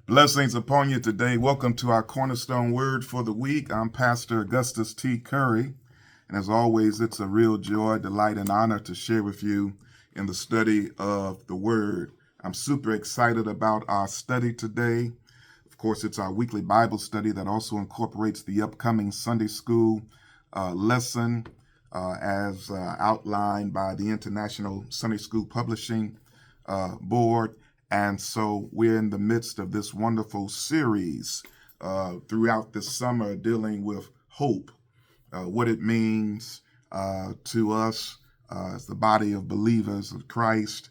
Blessings upon you today. Welcome to our Cornerstone Word for the Week. I'm Pastor Augustus T. Curry. And as always, it's a real joy, delight, and honor to share with you in the study of the Word. I'm super excited about our study today. Of course, it's our weekly Bible study that also incorporates the upcoming Sunday school lesson as outlined by the International Sunday School Publishing Board. And so we're in the midst of this wonderful series throughout this summer dealing with hope, what it means to us as the body of believers of Christ.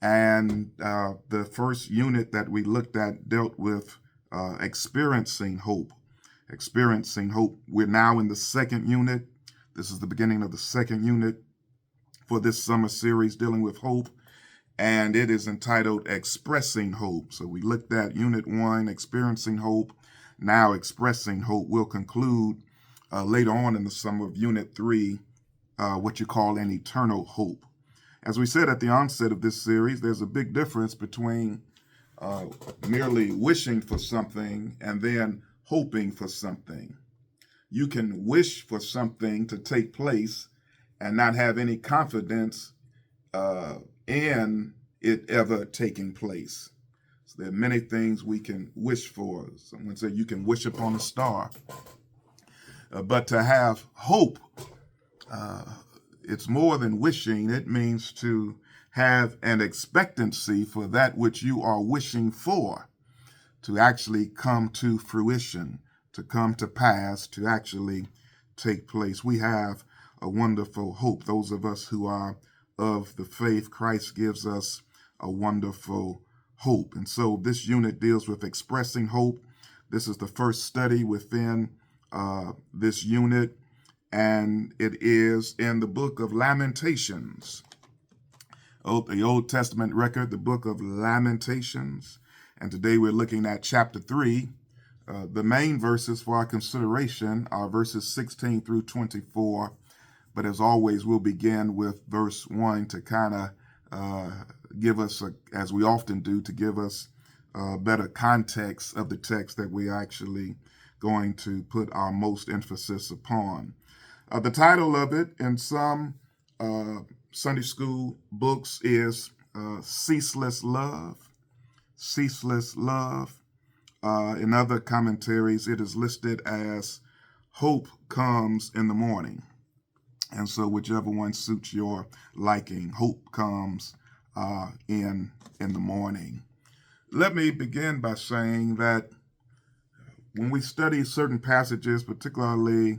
And the first unit that we looked at dealt with experiencing hope. Experiencing hope. We're now in the second unit. This is the beginning of the second unit for this summer series dealing with hope. And it is entitled Expressing Hope. So we looked at Unit 1, Experiencing Hope, now Expressing Hope. We'll conclude later on in the summer of Unit 3, what you call an eternal hope. As we said at the onset of this series, there's a big difference between merely wishing for something and then hoping for something. You can wish for something to take place and not have any confidence in it ever taking place. So there are many things we can wish for. Someone said you can wish upon a star. But to have hope, it's more than wishing. It means to have an expectancy for that which you are wishing for to actually come to fruition, to come to pass, to actually take place. We have a wonderful hope. Those of us who are of the faith, Christ gives us a wonderful hope. And so this unit deals with expressing hope. This is the first study within this unit, and it is in the book of Lamentations, the Old Testament record, the book of Lamentations. And today we're looking at chapter 3. The main verses for our consideration are verses 16 through 24. But as always, we'll begin with verse 1 to kind of give us, as we often do, to give us better context of the text that we're actually going to put our most emphasis upon. The title of it in some Sunday school books is Ceaseless Love. Ceaseless Love. In other commentaries, it is listed as Hope Comes in the Morning. And so whichever one suits your liking, hope comes in the morning. Let me begin by saying that when we study certain passages, particularly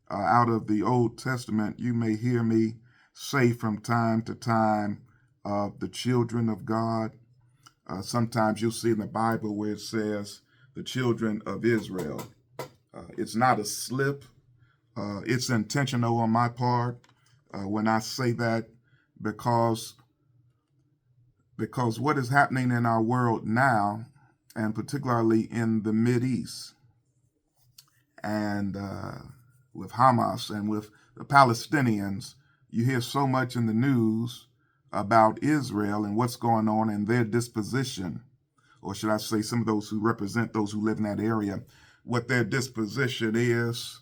out of the Old Testament, you may hear me say from time to time, the children of God. Sometimes you'll see in the Bible where it says the children of Israel. It's not a slip. It's intentional on my part when I say that because what is happening in our world now, and particularly in the Mideast, and with Hamas and with the Palestinians, you hear so much in the news about Israel and what's going on in their disposition, or should I say some of those who represent those who live in that area, what their disposition is.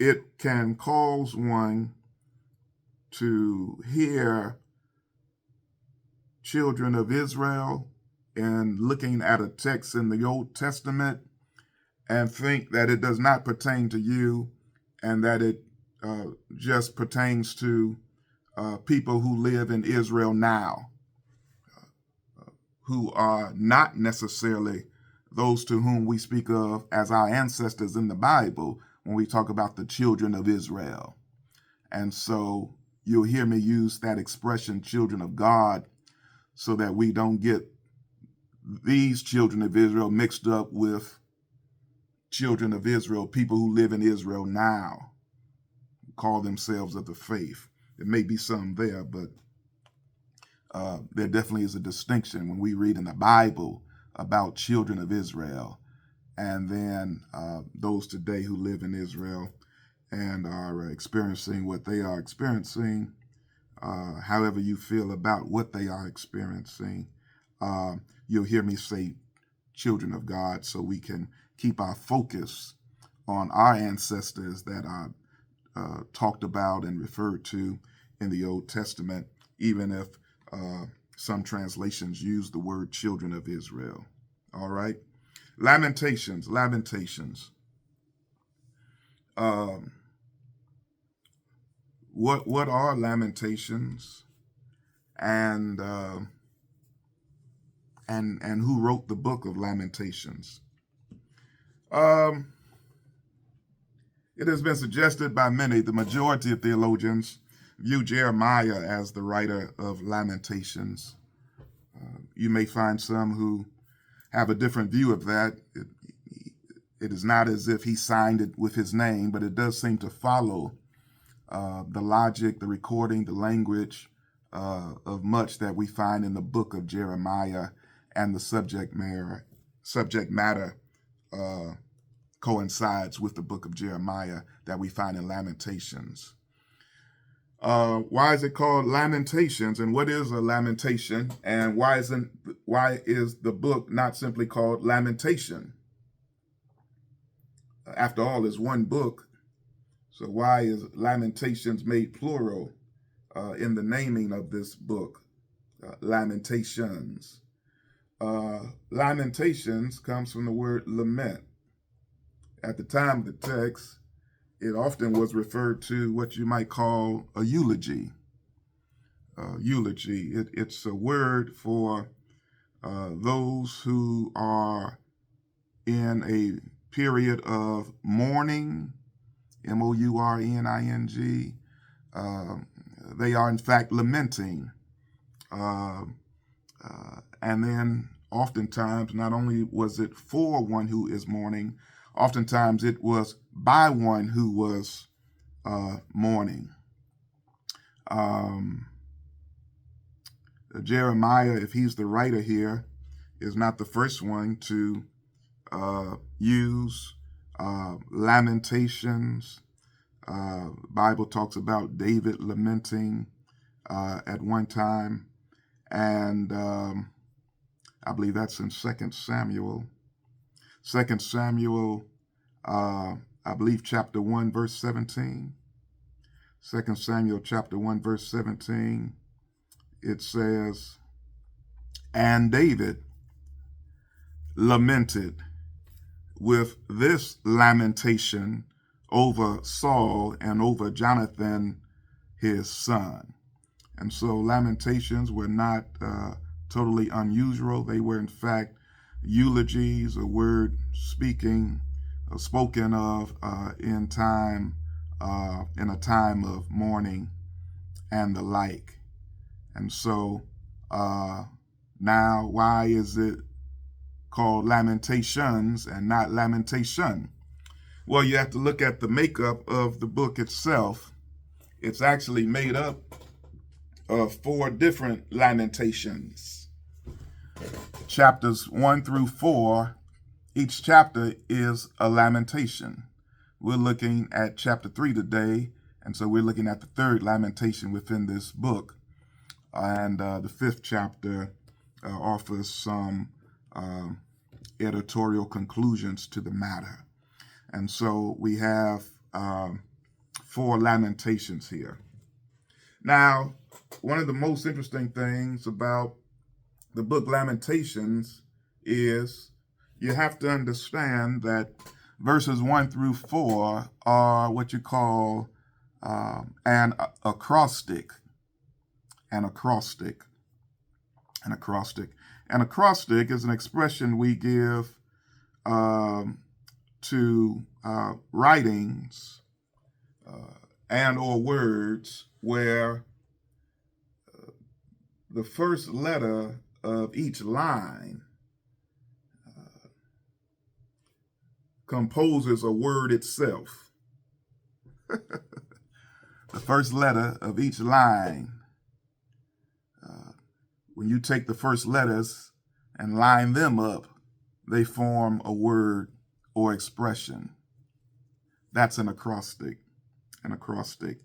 It can cause one to hear children of Israel and looking at a text in the Old Testament and think that it does not pertain to you and that it just pertains to people who live in Israel now, who are not necessarily those to whom we speak of as our ancestors in the Bible when we talk about the children of Israel. And so you'll hear me use that expression, children of God, so that we don't get these children of Israel mixed up with children of Israel, people who live in Israel now, call themselves of the faith. There may be some there, but there definitely is a distinction when we read in the Bible about children of Israel and then those today who live in Israel and are experiencing what they are experiencing, however you feel about what they are experiencing. you'll hear me say children of God, so we can keep our focus on our ancestors that are talked about and referred to in the Old Testament, even if some translations use the word children of Israel. All right. Lamentations. What are lamentations, and who wrote the book of Lamentations? It has been suggested by many, the majority of theologians view Jeremiah as the writer of Lamentations. You may find some who have a different view of that. It is not as if he signed it with his name, but it does seem to follow the logic, the recording, the language of much that we find in the book of Jeremiah, and the subject matter coincides with the book of Jeremiah that we find in Lamentations. Why is it called Lamentations, and what is a lamentation, and why is the book not simply called Lamentation? After all, it's one book, so why is Lamentations made plural in the naming of this book, Lamentations? Lamentations comes from the word lament. At the time of the text, it often was referred to what you might call a eulogy. It's a word for those who are in a period of mourning, mourning. They are in fact lamenting. And then oftentimes, not only was it for one who is mourning, oftentimes it was by one who was mourning. Jeremiah, if he's the writer here, is not the first one to use lamentations. Bible talks about David lamenting at one time, and I believe that's in 2 Samuel. 2 Samuel, I believe chapter 1, verse 17. 2 Samuel chapter 1, verse 17, it says, "And David lamented with this lamentation over Saul and over Jonathan, his son." And so lamentations were not totally unusual. They were, in fact, eulogies, a word spoken of in a time of mourning and the like. And so now, why is it called Lamentations and not Lamentation? Well, you have to look at the makeup of the book itself. It's actually made up of 4 different lamentations. Chapters 1 through 4, each chapter is a lamentation. We're looking at chapter 3 today, and so we're looking at the 3rd lamentation within this book. And the 5th chapter offers some editorial conclusions to the matter. And so we have 4 lamentations here. Now, one of the most interesting things about the book Lamentations is you have to understand that verses 1 through 4 are what you call an acrostic. An acrostic. An acrostic. An acrostic is an expression we give to writings and or words where the first letter of each line composes a word itself. The first letter of each line, when you take the first letters and line them up, they form a word or expression. That's an acrostic. An acrostic.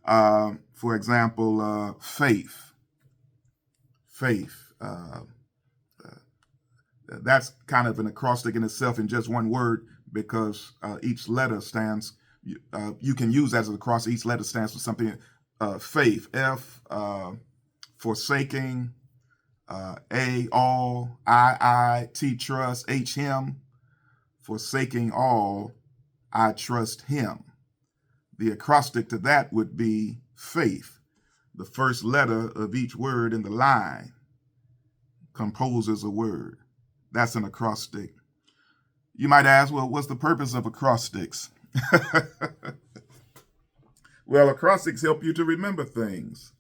For example, faith. Faith. That's kind of an acrostic in itself in just one word, because each letter stands, you can use as an acrostic, each letter stands for something. Faith, F, forsaking, A, all, I, T, trust, H, him, forsaking all, I trust him. The acrostic to that would be faith. The first letter of each word in the line composes a word. That's an acrostic. You might ask, well, what's the purpose of acrostics? Well, acrostics help you to remember things.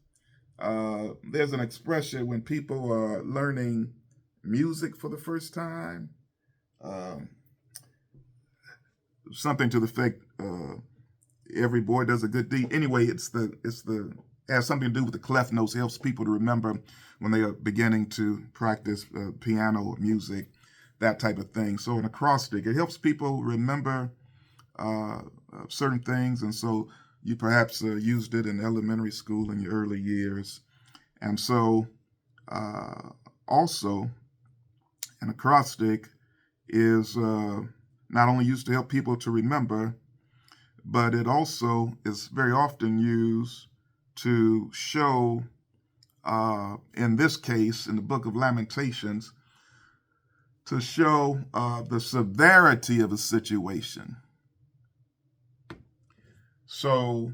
There's an expression when people are learning music for the first time, something to the effect, every boy does a good deed. Anyway, it has something to do with the clef notes. It helps people to remember when they are beginning to practice piano or music, that type of thing. So an acrostic, it helps people remember certain things. And so you perhaps used it in elementary school in your early years. And so also an acrostic is not only used to help people to remember, but it also is very often used to show, in this case, in the book of Lamentations, to show the severity of a situation. So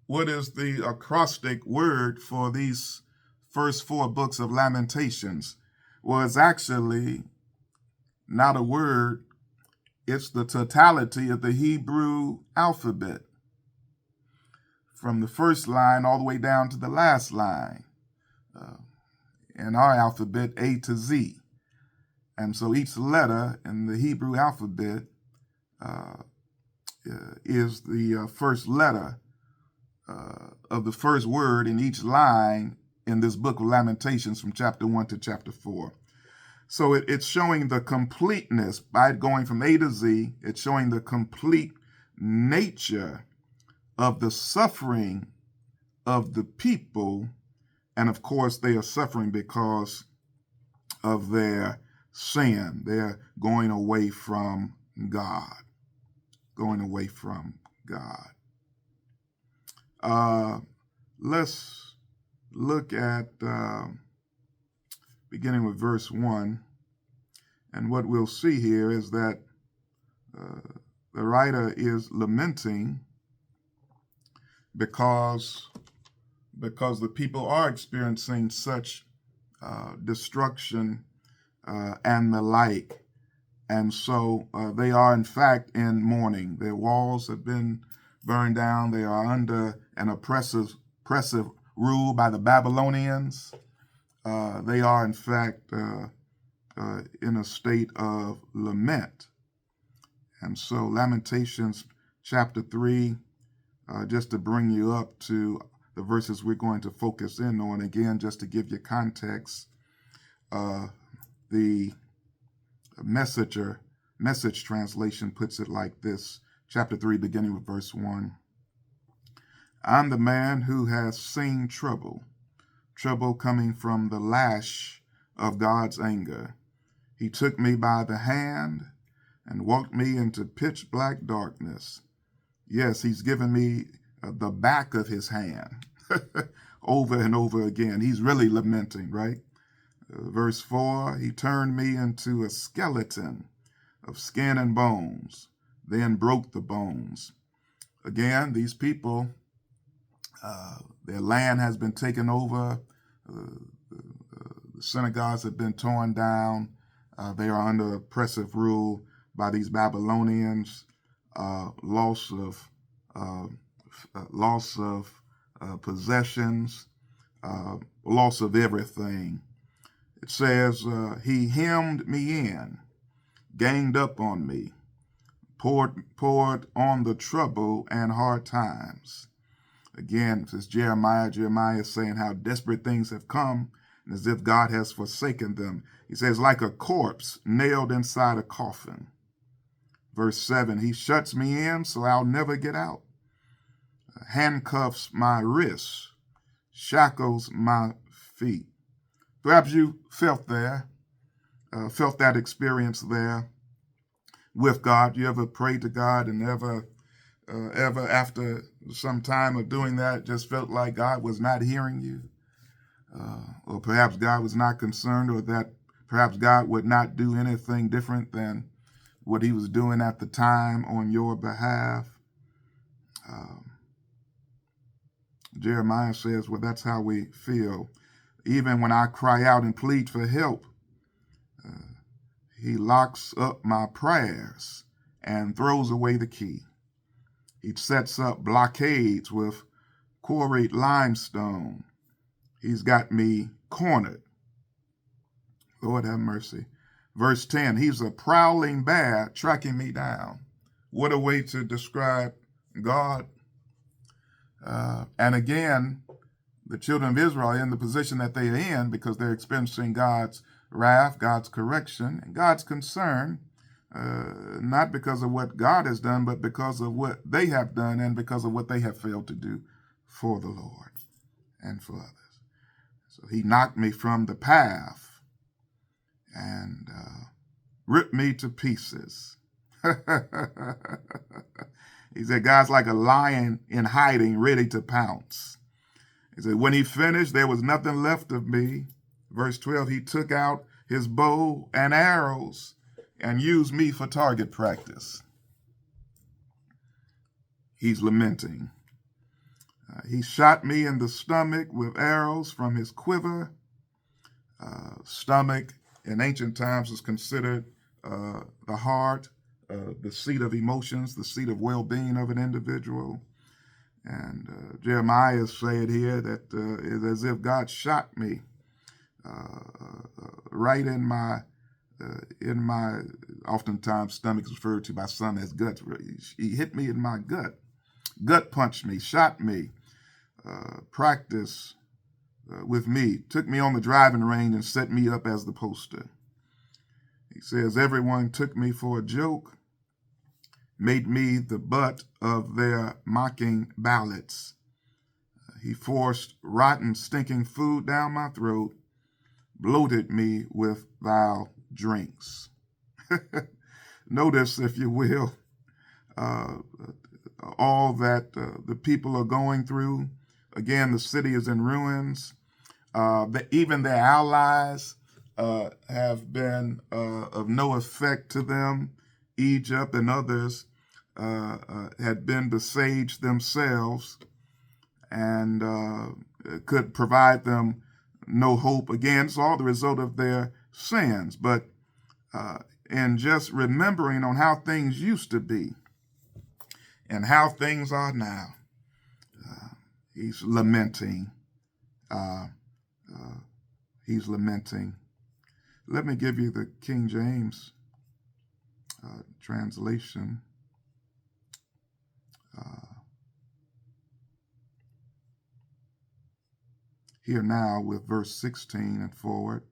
what is the acrostic word for these first 4 books of Lamentations? Well, it's actually not a word. It's the totality of the Hebrew alphabet, from the first line all the way down to the last line. In our alphabet, A to Z. And so each letter in the Hebrew alphabet is the first letter of the first word in each line in this book of Lamentations from chapter 1 to chapter 4. So it's showing the completeness, by going from A to Z, it's showing the complete nature of the suffering of the people. And of course, they are suffering because of their sin. They're going away from God. Going away from God. Let's look at, beginning with verse 1. And what we'll see here is that the writer is lamenting because the people are experiencing such destruction and the like. And so they are, in fact, in mourning. Their walls have been burned down. They are under an oppressive rule by the Babylonians. They are, in fact, in a state of lament. And so Lamentations chapter 3, just to bring you up to the verses we're going to focus in on, again, just to give you context, the Message translation puts it like this, chapter 3, beginning with verse 1. I'm the man who has seen trouble coming from the lash of God's anger. He took me by the hand and walked me into pitch black darkness. Yes, he's given me the back of his hand over and over again. He's really lamenting, right? Verse 4, he turned me into a skeleton of skin and bones, then broke the bones. Again, these people, their land has been taken over. The synagogues have been torn down. They are under oppressive rule by these Babylonians. Loss of possessions, loss of everything. It says, he hemmed me in, ganged up on me, poured on the trouble and hard times. Again, this Jeremiah is saying how desperate things have come, and as if God has forsaken them. He says, like a corpse nailed inside a coffin. Verse 7, he shuts me in so I'll never get out. Handcuffs my wrists, shackles my feet. Perhaps you felt there felt that experience there with God? You ever prayed to God and ever after some time of doing that just felt like God was not hearing you? Or perhaps God was not concerned, or that perhaps God would not do anything different than what he was doing at the time on your behalf? Jeremiah says, well, that's how we feel. Even when I cry out and plead for help, he locks up my prayers and throws away the key. He sets up blockades with quarried limestone. He's got me cornered. Lord have mercy. Verse 10, he's a prowling bear tracking me down. What a way to describe God. And again, the children of Israel are in the position that they are in because they're experiencing God's wrath, God's correction, and God's concern, not because of what God has done, but because of what they have done and because of what they have failed to do for the Lord and for others. So he knocked me from the path and ripped me to pieces. He said, God's like a lion in hiding, ready to pounce. He said, when he finished, there was nothing left of me. Verse 12, he took out his bow and arrows and used me for target practice. He's lamenting. He shot me in the stomach with arrows from his quiver. Stomach in ancient times was considered the heart, the seat of emotions, the seat of well-being of an individual. And Jeremiah said here that it's as if God shot me right in my, oftentimes stomach is referred to by some as guts. He hit me in my gut punched me, shot me, practiced with me, took me on the driving range and set me up as the poster. He says, everyone took me for a joke, made me the butt of their mocking ballads. He forced rotten, stinking food down my throat, bloated me with vile drinks. Notice, if you will, all that the people are going through. Again, the city is in ruins. Even their allies have been of no effect to them. Egypt and others had been besieged themselves and could provide them no hope. Again, it's all the result of their sins. But in just remembering on how things used to be and how things are now, he's lamenting. He's lamenting. Let me give you the King James translation. Here now with verse 16 and forward.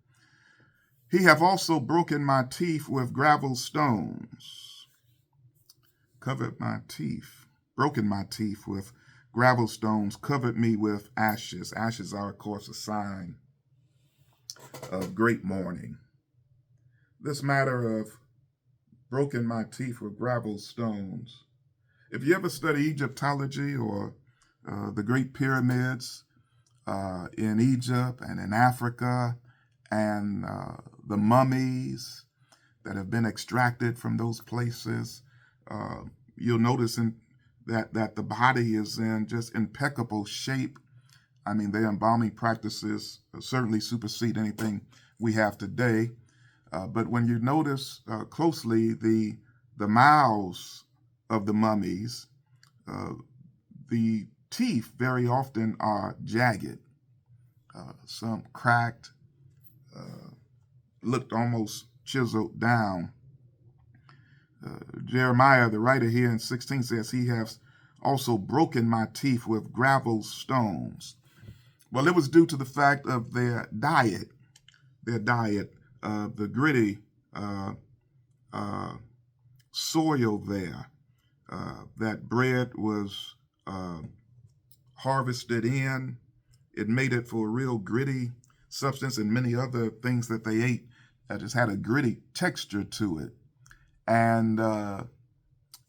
He have also broken my teeth with gravel stones, covered my teeth, broken my teeth with gravel stones, covered me with ashes. Ashes are, of course, a sign of great mourning. This matter of broken my teeth with gravel stones. If you ever study Egyptology or the Great Pyramids in Egypt and in Africa, and the mummies that have been extracted from those places, you'll notice that the body is in just impeccable shape. I mean, their embalming practices certainly supersede anything we have today. But when you notice closely the mouths of the mummies, the teeth very often are jagged, some cracked, looked almost chiseled down. Jeremiah, the writer here in 16 says, he has also broken my teeth with gravel stones. Well, it was due to the fact of their diet, the gritty soil there. That bread was harvested in. It made it for a real gritty substance, and many other things that they ate that just had a gritty texture to it. And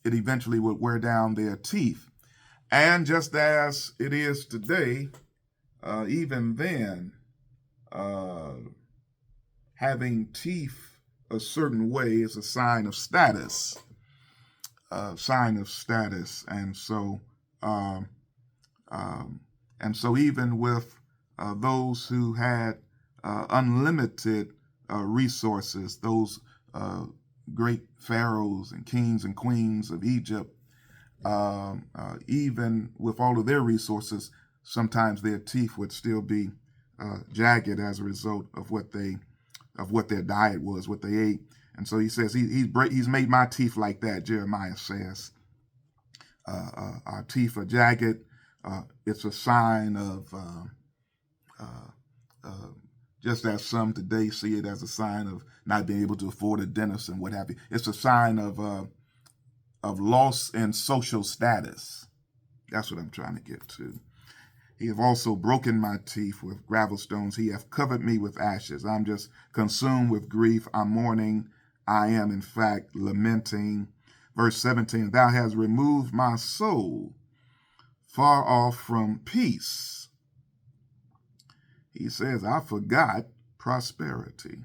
it eventually would wear down their teeth. And just as it is today, even then, having teeth a certain way is a sign of status. And so even with those who had unlimited resources, those great pharaohs and kings and queens of Egypt, even with all of their resources, sometimes their teeth would still be jagged as a result of what their diet was, what they ate. And so he says he's made my teeth like that. Jeremiah says our teeth are jagged. It's a sign of just as some today see it as a sign of not being able to afford a dentist and what have you. It's a sign of loss in social status. That's what I'm trying to get to. He have also broken my teeth with gravel stones. He hath covered me with ashes. I'm just consumed with grief. I'm mourning. I am, in fact, lamenting. Verse 17, thou hast removed my soul far off from peace. He says, I forgot prosperity.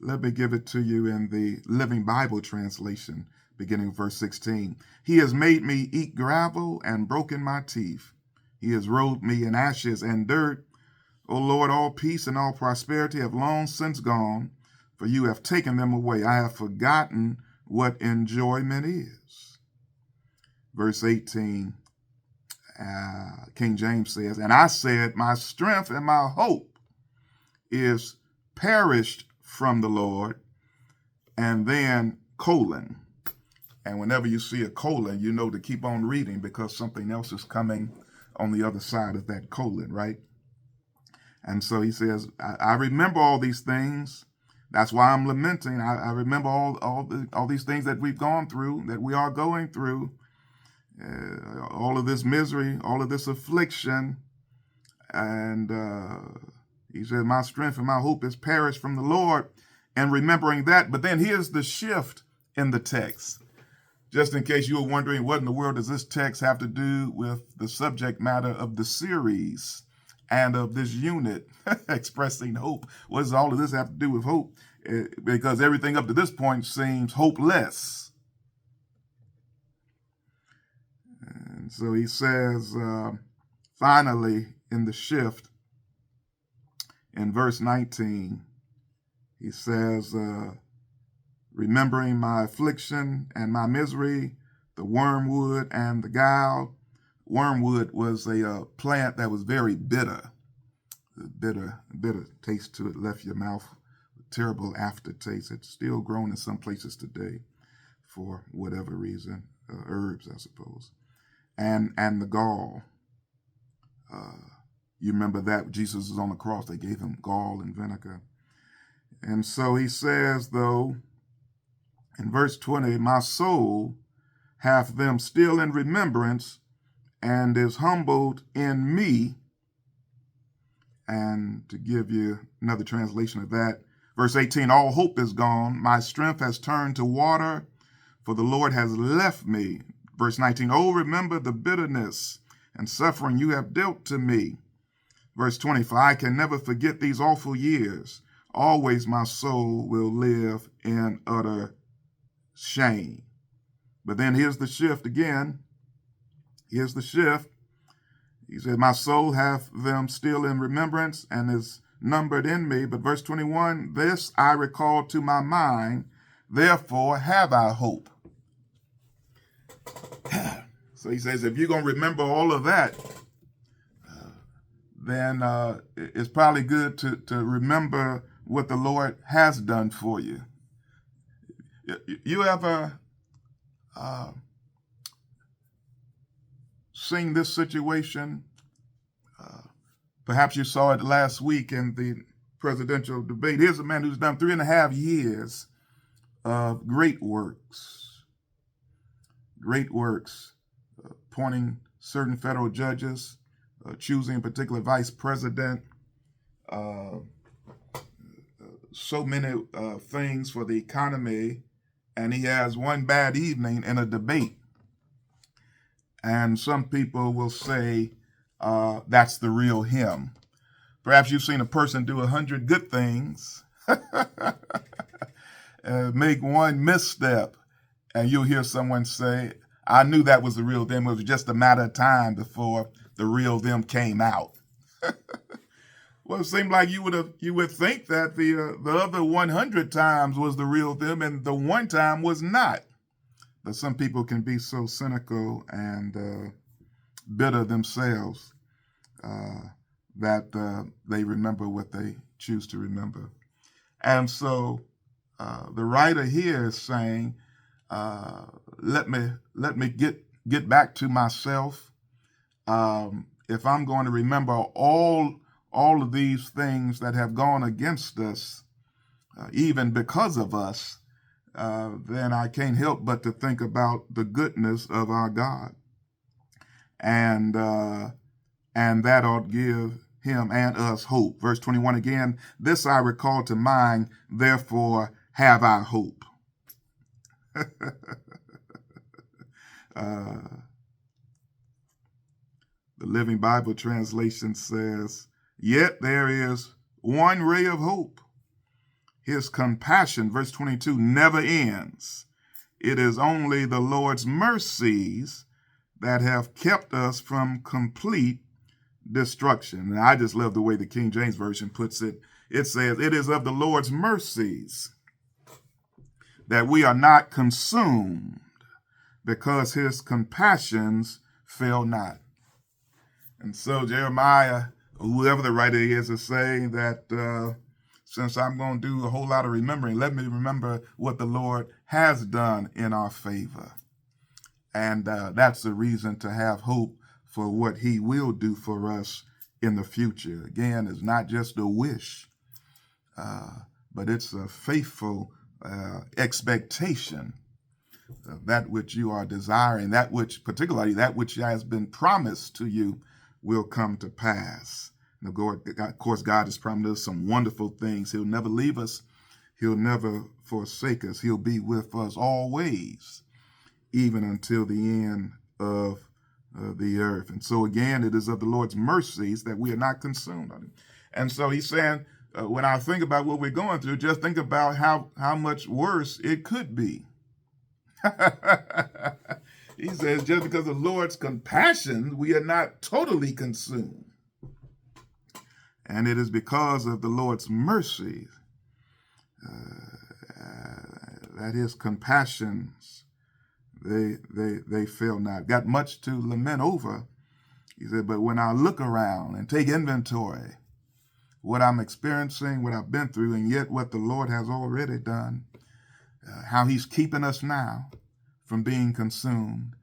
Let me give it to you in the Living Bible translation, beginning with verse 16. He has made me eat gravel and broken my teeth. He has rolled me in ashes and dirt. O Lord, all peace and all prosperity have long since gone, for you have taken them away. I have forgotten what enjoyment is. Verse 18, King James says, and I said, my strength and my hope is perished from the Lord, and then colon. And whenever you see a colon, you know to keep on reading because something else is coming on the other side of that colon, right? And so he says, I remember all these things. That's why I'm lamenting. I remember all these things that we've gone through, that we are going through, all of this misery, all of this affliction. And he said, my strength and my hope is perished from the Lord, and remembering that. But then here's the shift in the text. Just in case you were wondering, what in the world does this text have to do with the subject matter of the series and of this unit, expressing hope? What does all of this have to do with hope? Because everything up to this point seems hopeless. And so he says, finally, in the shift, in verse 19, he says, remembering my affliction and my misery, the wormwood and the gall. Wormwood was a plant that was very bitter. Bitter taste to it, left your mouth with terrible aftertaste. It's still grown in some places today for whatever reason, herbs, I suppose. And the gall. You remember that Jesus was on the cross, they gave him gall and vinegar. And so he says, though, in verse 20, my soul hath them still in remembrance and is humbled in me. And to give you another translation of that, verse 18, all hope is gone. My strength has turned to water, for the Lord has left me. Verse 19, oh, remember the bitterness and suffering you have dealt to me. Verse 20, for I can never forget these awful years. Always my soul will live in utter shame. But then here's the shift again. Here's the shift. He said, my soul hath them still in remembrance and is numbered in me. But verse 21, this I recall to my mind, therefore have I hope. So he says, if you're going to remember all of that, then it's probably good to remember what the Lord has done for you. You ever seen this situation? Perhaps you saw it last week in the presidential debate. Here's a man who's done 3.5 years of great works, appointing certain federal judges, choosing a particular vice president, so many things for the economy, and he has one bad evening in a debate. And some people will say that's the real him. Perhaps you've seen a person do 100 good things, make one misstep, and you'll hear someone say, I knew that was the real them. It was just a matter of time before the real them came out. Well, it seemed like you would think that the other 100 times was the real them and the one time was not. But some people can be so cynical and bitter themselves that they remember what they choose to remember. And so the writer here is saying, let me get back to myself. If I'm going to remember all of these things that have gone against us, even because of us, then I can't help but to think about the goodness of our God, and that ought to give him and us hope. Verse 21 again, this I recall to mind, therefore have I hope. The Living Bible translation says, yet there is one ray of hope. His compassion, verse 22, never ends. It is only the Lord's mercies that have kept us from complete destruction. And I just love the way the King James Version puts it. It says, it is of the Lord's mercies that we are not consumed, because his compassions fail not. And so Jeremiah, whoever the writer is saying that since I'm going to do a whole lot of remembering, let me remember what the Lord has done in our favor. And that's the reason to have hope for what he will do for us in the future. Again, it's not just a wish, but it's a faithful expectation of that which you are desiring, that which, particularly that which has been promised to you, will come to pass. And of course, God has promised us some wonderful things. He'll never leave us. He'll never forsake us. He'll be with us always, even until the end of the earth. And so again, it is of the Lord's mercies that we are not consumed. And so he's saying, when I think about what we're going through, just think about how much worse it could be. He says, just because of the Lord's compassion, we are not totally consumed. And it is because of the Lord's mercy that his compassions, they fail not. Got much to lament over. He said, but when I look around and take inventory, what I'm experiencing, what I've been through, and yet what the Lord has already done, how he's keeping us now from being consumed,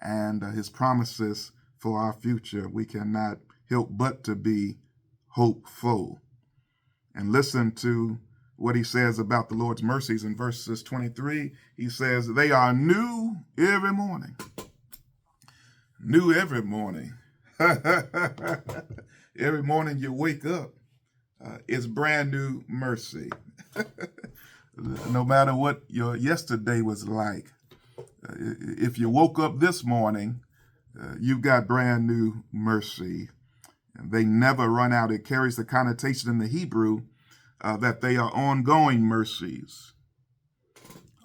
and his promises for our future, we cannot help but to be hopeful. And listen to what he says about the Lord's mercies in verses 23. He says, they are new every morning. New every morning. Every morning you wake up, it's brand new mercy. No matter what your yesterday was like, if you woke up this morning, you've got brand new mercy. And they never run out. It carries the connotation in the Hebrew that they are ongoing mercies.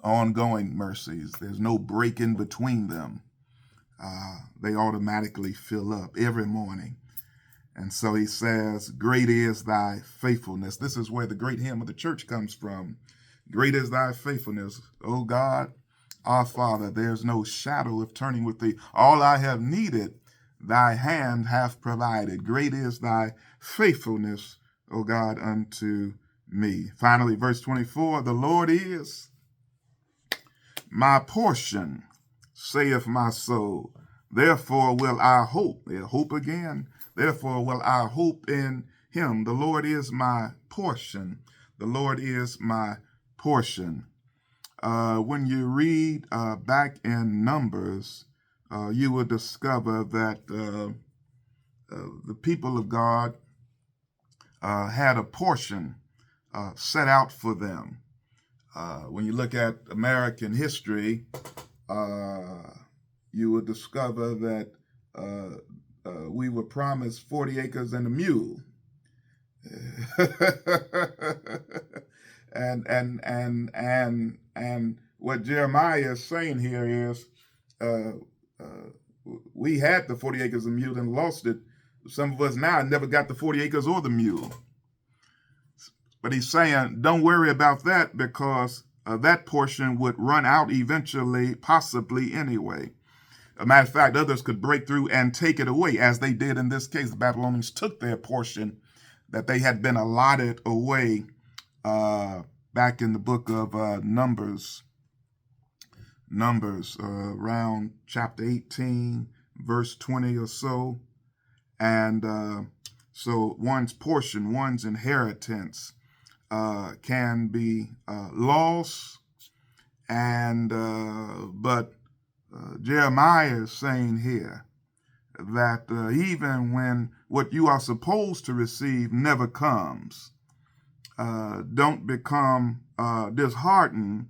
Ongoing mercies. There's no break in between them. They automatically fill up every morning. And so he says, great is thy faithfulness. This is where the great hymn of the church comes from. Great is thy faithfulness, O God, our Father. There's no shadow of turning with thee. All I have needed, thy hand hath provided. Great is thy faithfulness, O God, unto me. Finally, verse 24, the Lord is my portion, saith my soul. Therefore will I hope. Hope again. Therefore will I hope in him. The Lord is my portion. The Lord is my portion. When you read back in Numbers, you will discover that the people of God had a portion set out for them. When you look at American history, you will discover that we were promised 40 acres and a mule. and what Jeremiah is saying here is we had the 40 acres and mule and lost it. Some of us now never got the 40 acres or the mule. But he's saying, don't worry about that, because that portion would run out eventually, possibly anyway. A matter of fact, others could break through and take it away, as they did in this case. The Babylonians took their portion that they had been allotted away back in the book of Numbers, around chapter 18, verse 20 or so. And so one's portion, one's inheritance can be lost. And but Jeremiah is saying here that even when what you are supposed to receive never comes, don't become disheartened,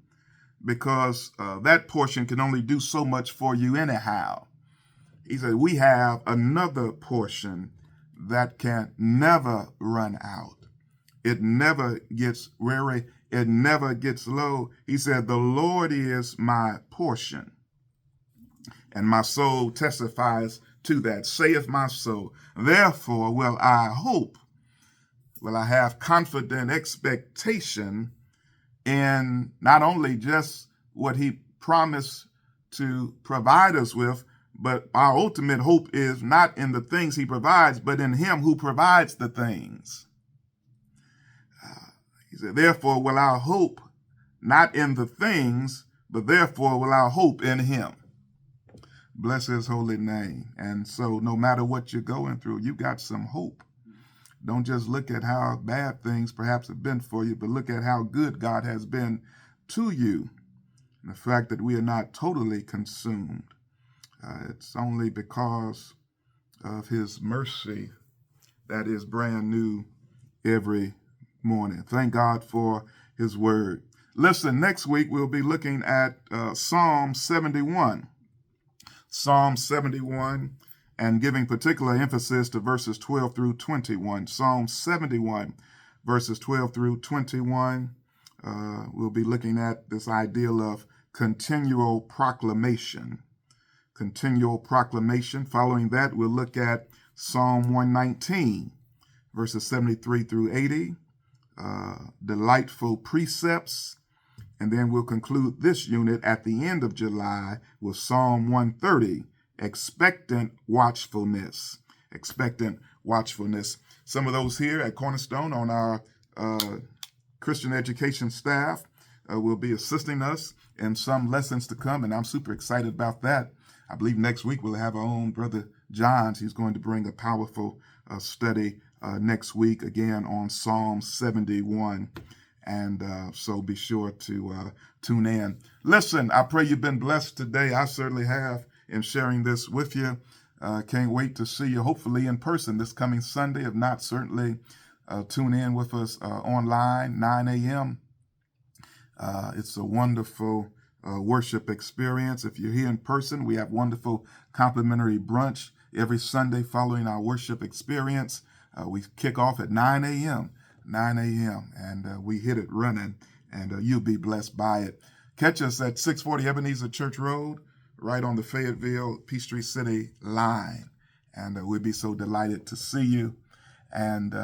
because that portion can only do so much for you anyhow. He said, we have another portion that can never run out. It never gets weary. It never gets low. He said, the Lord is my portion, and my soul testifies to that. Saith my soul, therefore will I hope, will I have confident expectation in not only just what he promised to provide us with, but our ultimate hope is not in the things he provides, but in him who provides the things. He said, therefore will I hope not in the things, but therefore will I hope in him. Bless his holy name. And so no matter what you're going through, you got some hope. Don't just look at how bad things perhaps have been for you, but look at how good God has been to you. And the fact that we are not totally consumed. It's only because of his mercy that is brand new every morning. Thank God for his word. Listen, next week we'll be looking at Psalm 71. Psalm 71, and giving particular emphasis to verses 12 through 21. Psalm 71, verses 12 through 21. We'll be looking at this ideal of continual proclamation. Continual proclamation. Following that, we'll look at Psalm 119, verses 73 through 80. Delightful precepts. And then we'll conclude this unit at the end of July with Psalm 130, expectant watchfulness. Expectant watchfulness. Some of those here at Cornerstone on our Christian education staff will be assisting us in some lessons to come, and I'm super excited about that. I believe next week we'll have our own Brother Johns. He's going to bring a powerful study next week, again on Psalm 71. And so be sure to tune in. Listen, I pray you've been blessed today. I certainly have in sharing this with you. Can't wait to see you, hopefully in person this coming Sunday. If not, certainly tune in with us online, 9 a.m. It's a wonderful worship experience. If you're here in person, we have wonderful complimentary brunch every Sunday following our worship experience. We kick off at 9 a.m., and we hit it running, and you'll be blessed by it. Catch us at 640 Ebenezer Church Road, right on the Fayetteville-Peachtree City line, and we'll be so delighted to see you and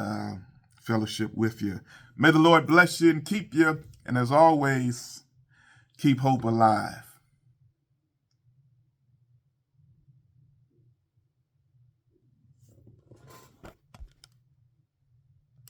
fellowship with you. May the Lord bless you and keep you, and as always, keep hope alive.